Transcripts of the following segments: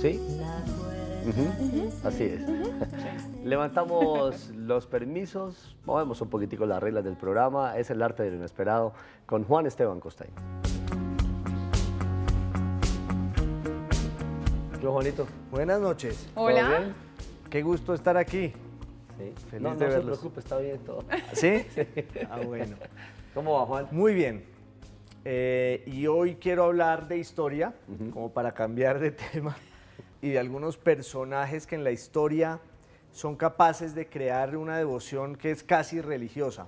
¿Sí? Así es. Levantamos los permisos, movemos un poquitico las reglas del programa. Es el arte de lo inesperado con Juan Esteban Costaín. Hola, Juanito. Buenas noches. Hola. ¿Todo bien? Qué gusto estar aquí. Sí. Feliz No de se verlos. preocupe, está bien todo. ¿Sí? Ah, bueno. ¿Cómo va, Juan? Muy bien. Y hoy quiero hablar de historia, como para cambiar de tema, y de algunos personajes que en la historia son capaces de crear una devoción que es casi religiosa.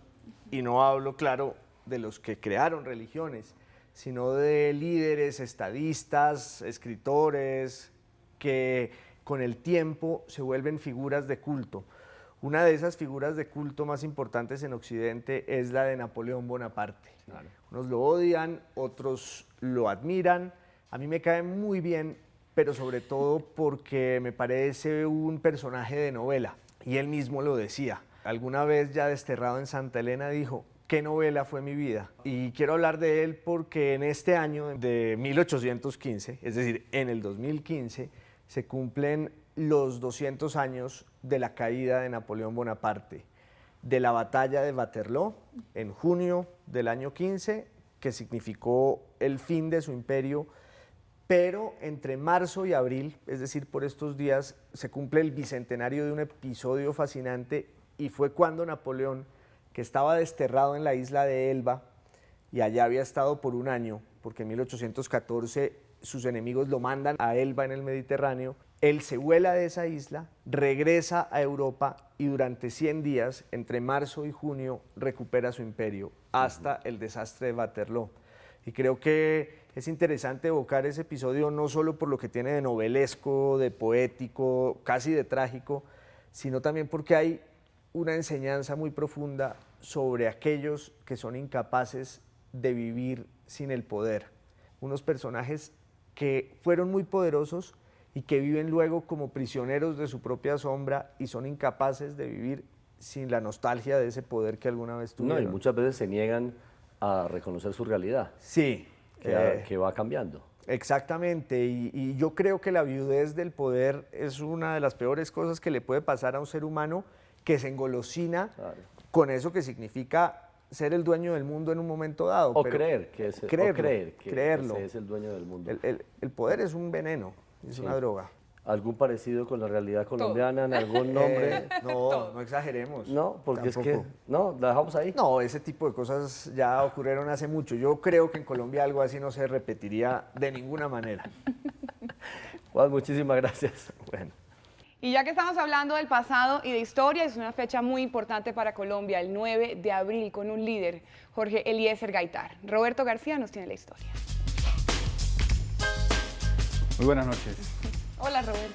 Y no hablo, claro, de los que crearon religiones, sino de líderes, estadistas, escritores, que con el tiempo se vuelven figuras de culto. Una de esas figuras de culto más importantes en Occidente es la de Napoleón Bonaparte. Claro. Unos lo odian, otros lo admiran. A mí me cae muy bien, pero sobre todo porque me parece un personaje de novela. Y él mismo lo decía. Alguna vez ya desterrado en Santa Elena dijo: ¿qué novela fue mi vida? Y quiero hablar de él porque en este año de 1815, es decir, en el 2015, se cumplen los 200 años de la caída de Napoleón Bonaparte, de la batalla de Waterloo en junio del año 15, que significó el fin de su imperio, pero entre marzo y abril, es decir, por estos días, se cumple el bicentenario de un episodio fascinante, y fue cuando Napoleón, que estaba desterrado en la isla de Elba, y allá había estado por un año, porque en 1814 sus enemigos lo mandan a Elba en el Mediterráneo, él se vuela de esa isla, regresa a Europa y durante 100 días, entre marzo y junio, recupera su imperio hasta el desastre de Waterloo. Y creo que es interesante evocar ese episodio no solo por lo que tiene de novelesco, de poético, casi de trágico, sino también porque hay una enseñanza muy profunda sobre aquellos que son incapaces de vivir sin el poder. Unos personajes que fueron muy poderosos y que viven luego como prisioneros de su propia sombra y son incapaces de vivir sin la nostalgia de ese poder que alguna vez tuvieron. No, y muchas veces se niegan a reconocer su realidad, Sí. que va cambiando. Exactamente, y yo creo que la viudez del poder es una de las peores cosas que le puede pasar a un ser humano que se engolosina con eso que significa ser el dueño del mundo en un momento dado. O pero creer que creerlo. ese es el dueño del mundo. El poder es un veneno, es una droga. ¿Algún parecido con la realidad colombiana en algún nombre? No exageremos. No, porque Tampoco. es que, no, la dejamos ahí. No, ese tipo de cosas ya ocurrieron hace mucho. Yo creo que en Colombia algo así no se repetiría de ninguna manera. Juan, muchísimas gracias. Bueno. Y ya que estamos hablando del pasado y de historia, es una fecha muy importante para Colombia, el 9 de abril, con un líder, Jorge Eliezer Gaitán. Roberto García nos tiene la historia. Muy buenas noches. Hola, Roberto.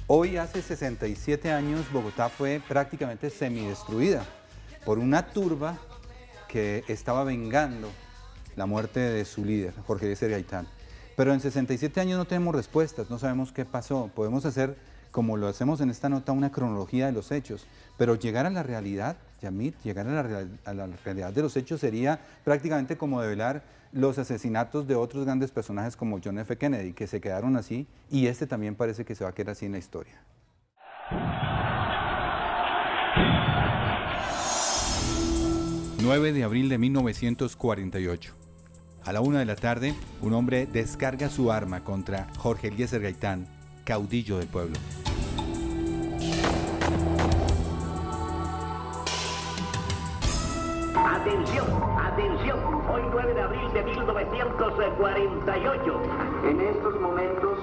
Hoy, hace 67 años, Bogotá fue prácticamente semidestruida por una turba que estaba vengando la muerte de su líder, Jorge Eliezer Gaitán. Pero en 67 años no tenemos respuestas, no sabemos qué pasó. Podemos hacer, como lo hacemos en esta nota, una cronología de los hechos, pero llegar a la realidad, Yamit, llegar a la realidad de los hechos sería prácticamente como develar los asesinatos de otros grandes personajes como John F. Kennedy, que se quedaron así, y este también parece que se va a quedar así en la historia. ...9 de abril de 1948... A la 1 de la tarde, un hombre descarga su arma contra Jorge Eliezer Gaitán, caudillo del pueblo. Atención, atención, hoy 9 de abril de 1948. En estos momentos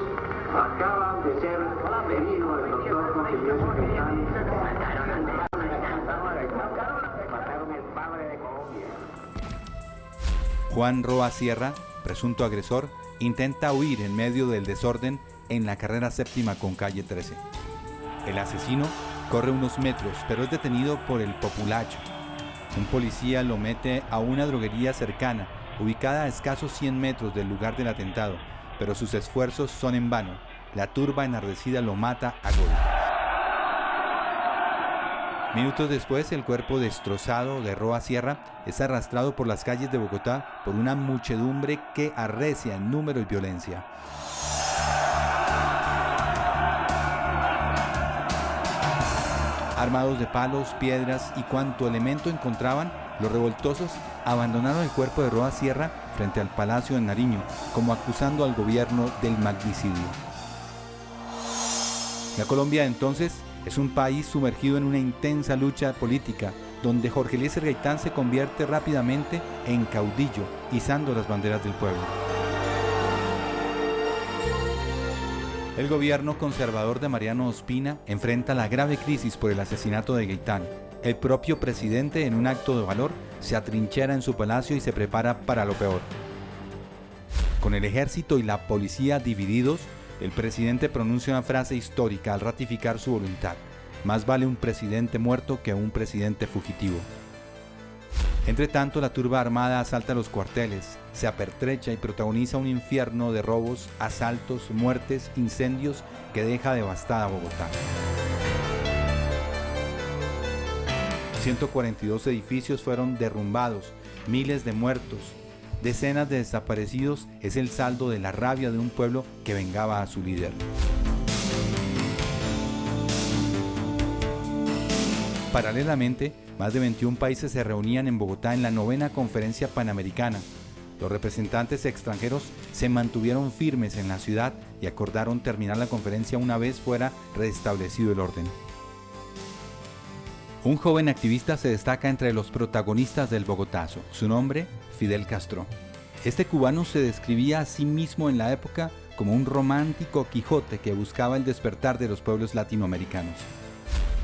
acaban de ser herido el doctor Jorge Eliezer Gaitán. Mataron al padre de Colombia. Juan Roa Sierra, presunto agresor, intenta huir en medio del desorden en la carrera séptima con calle 13. El asesino corre unos metros, pero es detenido por el populacho. Un policía lo mete a una droguería cercana, ubicada a escasos 100 metros del lugar del atentado, pero sus esfuerzos son en vano. La turba enardecida lo mata a golpes. Minutos después, el cuerpo destrozado de Roa Sierra es arrastrado por las calles de Bogotá por una muchedumbre que arrecia en número y violencia. Armados de palos, piedras y cuanto elemento encontraban, los revoltosos abandonaron el cuerpo de Roa Sierra frente al Palacio de Nariño, como acusando al gobierno del magnicidio. La Colombia de entonces es un país sumergido en una intensa lucha política, donde Jorge Eliezer Gaitán se convierte rápidamente en caudillo, izando las banderas del pueblo. El gobierno conservador de Mariano Ospina enfrenta la grave crisis por el asesinato de Gaitán. El propio presidente, en un acto de valor, se atrinchera en su palacio y se prepara para lo peor. Con el ejército y la policía divididos, el presidente pronuncia una frase histórica al ratificar su voluntad: más vale un presidente muerto que un presidente fugitivo. Entre tanto, la turba armada asalta los cuarteles, se apertrecha y protagoniza un infierno de robos, asaltos, muertes, incendios que deja devastada Bogotá. 142 edificios fueron derrumbados, miles de muertos, decenas de desaparecidos es el saldo de la rabia de un pueblo que vengaba a su líder. Paralelamente, más de 21 países se reunían en Bogotá en la 9ª Conferencia Panamericana. Los representantes extranjeros se mantuvieron firmes en la ciudad y acordaron terminar la conferencia una vez fuera restablecido el orden. Un joven activista se destaca entre los protagonistas del Bogotazo. Su nombre, Fidel Castro. Este cubano se describía a sí mismo en la época como un romántico Quijote que buscaba el despertar de los pueblos latinoamericanos.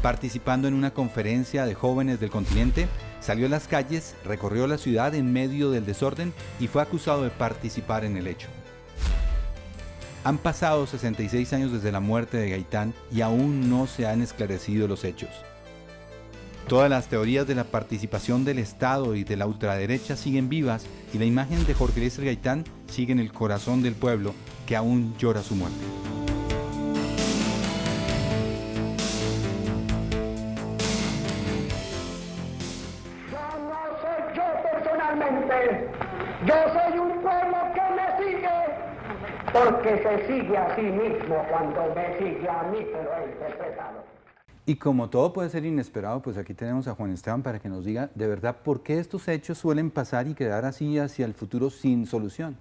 Participando en una conferencia de jóvenes del continente, salió a las calles, recorrió la ciudad en medio del desorden y fue acusado de participar en el hecho. Han pasado 66 años desde la muerte de Gaitán y aún no se han esclarecido los hechos. Todas las teorías de la participación del Estado y de la ultraderecha siguen vivas y la imagen de Jorge Eliezer Gaitán sigue en el corazón del pueblo que aún llora su muerte. Yo soy un pueblo que me sigue, porque se sigue a sí mismo cuando me sigue a mí, pero he interpretado. Y como todo puede ser inesperado, pues aquí tenemos a Juan Esteban para que nos diga de verdad por qué estos hechos suelen pasar y quedar así hacia el futuro sin solución.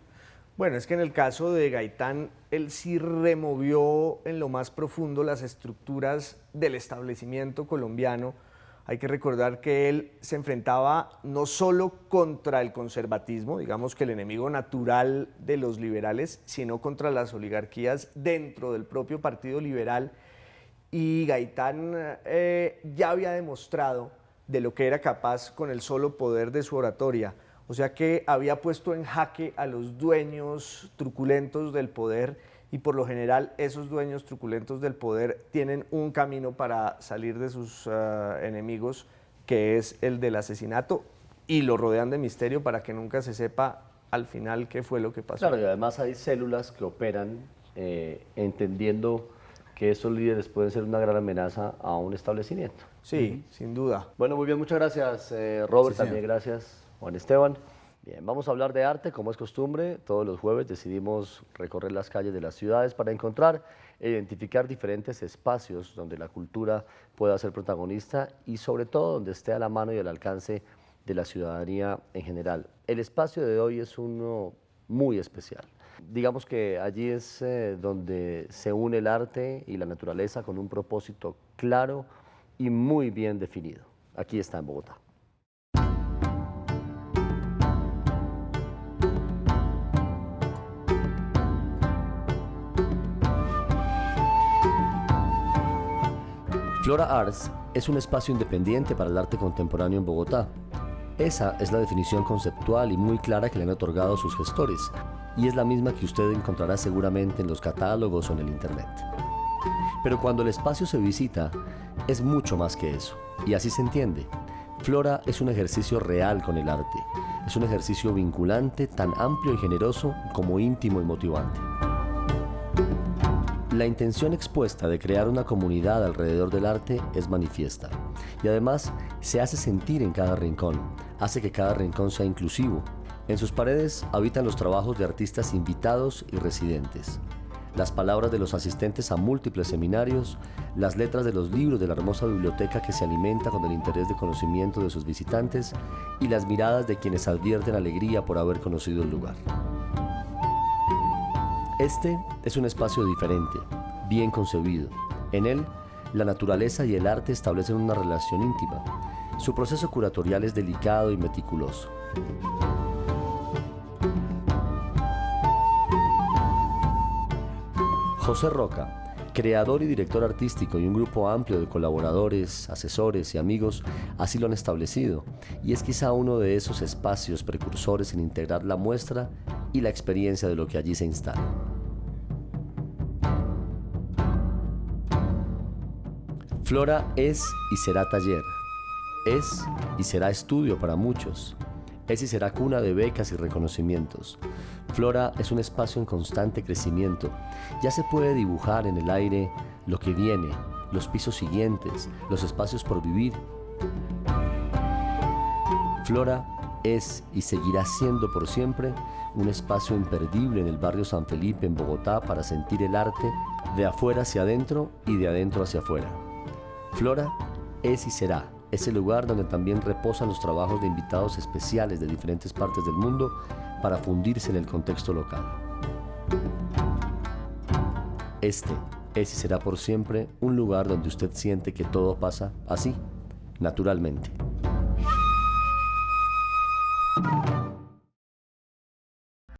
Bueno, es que en el caso de Gaitán, él sí removió en lo más profundo las estructuras del establecimiento colombiano. Hay que recordar que él se enfrentaba no solo contra el conservatismo, digamos que el enemigo natural de los liberales, sino contra las oligarquías dentro del propio Partido Liberal. Y Gaitán ya había demostrado de lo que era capaz con el solo poder de su oratoria. O sea que había puesto en jaque a los dueños truculentos del poder y por lo general esos dueños truculentos del poder tienen un camino para salir de sus enemigos, que es el del asesinato, y lo rodean de misterio para que nunca se sepa al final qué fue lo que pasó. Claro, y además hay células que operan entendiendo que esos líderes pueden ser una gran amenaza a un establecimiento. Sí, sin duda. Bueno, muy bien, muchas gracias Robert, Sí, también gracias Juan Esteban. Bien, vamos a hablar de arte, como es costumbre. Todos los jueves decidimos recorrer las calles de las ciudades para encontrar e identificar diferentes espacios donde la cultura pueda ser protagonista y sobre todo donde esté a la mano y al alcance de la ciudadanía en general. El espacio de hoy es uno muy especial. Digamos que allí es donde se une el arte y la naturaleza con un propósito claro y muy bien definido. Aquí está en Bogotá. Flora Arts es un espacio independiente para el arte contemporáneo en Bogotá. Esa es la definición conceptual y muy clara que le han otorgado sus gestores, y es la misma que usted encontrará seguramente en los catálogos o en el internet. Pero cuando el espacio se visita, es mucho más que eso, y así se entiende. Flora es un ejercicio real con el arte, es un ejercicio vinculante, tan amplio y generoso como íntimo y motivante. La intención expuesta de crear una comunidad alrededor del arte es manifiesta y además se hace sentir en cada rincón, hace que cada rincón sea inclusivo. En sus paredes habitan los trabajos de artistas invitados y residentes. las palabras de los asistentes a múltiples seminarios, las letras de los libros de la hermosa biblioteca que se alimenta con el interés de conocimiento de sus visitantes y las miradas de quienes advierten alegría por haber conocido el lugar. Este es un espacio diferente, bien concebido. En él, la naturaleza y el arte establecen una relación íntima. Su proceso curatorial es delicado y meticuloso. José Roca, creador y director artístico, y un grupo amplio de colaboradores, asesores y amigos así lo han establecido, y es quizá uno de esos espacios precursores en integrar la muestra y la experiencia de lo que allí se instala. Flora es y será taller, es y será estudio para muchos, es y será cuna de becas y reconocimientos. Flora es un espacio en constante crecimiento. Ya se puede dibujar en el aire lo que viene, los pisos siguientes, los espacios por vivir. Flora es y seguirá siendo por siempre un espacio imperdible en el barrio San Felipe, en Bogotá, para sentir el arte de afuera hacia adentro y de adentro hacia afuera. Flora es y será ese lugar donde también reposan los trabajos de invitados especiales de diferentes partes del mundo para fundirse en el contexto local. Este es y será por siempre un lugar donde usted siente que todo pasa así, naturalmente.